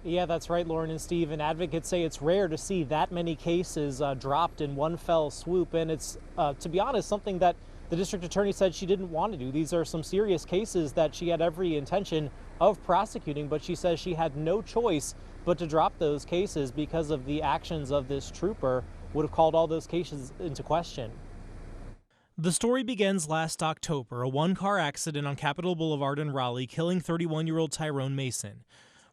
Yeah, that's right, Lauren and Steve. And advocates say it's rare to see that many cases dropped in one fell swoop. And it's, to be honest, something that the district attorney said she didn't want to do. These are some serious cases that she had every intention of prosecuting, but she says she had no choice but to drop those cases because of the actions of this trooper would have called all those cases into question. The story begins last October, a one-car accident on Capitol Boulevard in Raleigh, killing 31-year-old Tyrone Mason.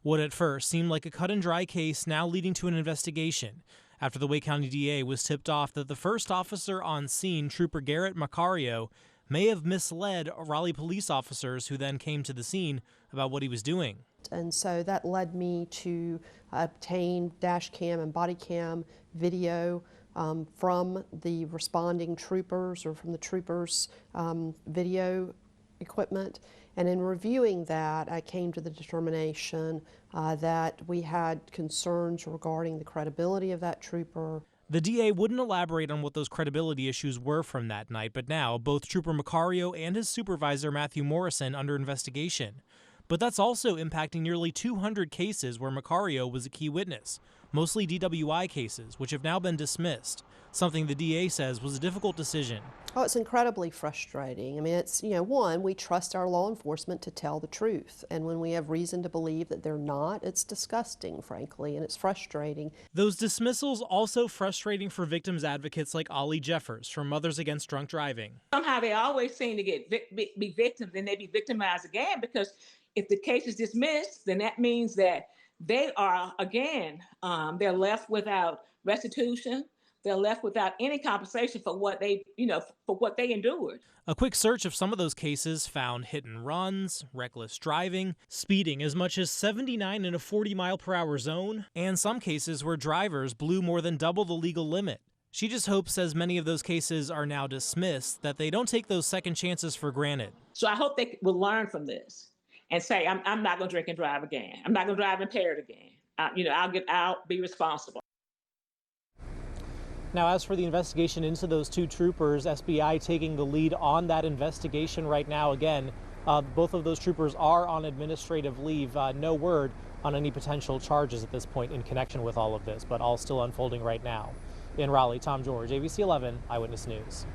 What at first seemed like a cut-and-dry case now leading to an investigation after the Wake County DA was tipped off that the first officer on scene, Trooper Garrett Macario, may have misled Raleigh police officers who then came to the scene about what he was doing. And so that led me to obtain dash cam and body cam video from the responding troopers or from the troopers' video equipment. And in reviewing that, I came to the determination that we had concerns regarding the credibility of that trooper. The DA wouldn't elaborate on what those credibility issues were from that night, but now both Trooper Macario and his supervisor, Matthew Morrison, under investigation. But that's also impacting nearly 200 cases where Macario was a key witness, mostly DWI cases, which have now been dismissed, something the DA says was a difficult decision. Oh, it's incredibly frustrating. I mean, it's, one, we trust our law enforcement to tell the truth. And when we have reason to believe that they're not, it's disgusting, frankly, and it's frustrating. Those dismissals also frustrating for victims advocates like Ollie Jeffers from Mothers Against Drunk Driving. Somehow they always seem to get be victims, and they be victimized again, because if the case is dismissed, then that means that they are, again, they're left without restitution. They're left without any compensation for what they, for what they endured. A quick search of some of those cases found hit and runs, reckless driving, speeding as much as 79 in a 40-mile-per-hour zone, and some cases where drivers blew more than double the legal limit. She just hopes, as many of those cases are now dismissed, that they don't take those second chances for granted. So I hope they will learn from this and say, I'm not going to drink and drive again. I'm not going to drive impaired again. I'll be responsible. Now, as for the investigation into those two troopers, SBI taking the lead on that investigation right now. Again, both of those troopers are on administrative leave. No word on any potential charges at this point in connection with all of this, but all still unfolding right now. In Raleigh, Tom George, ABC 11 Eyewitness News.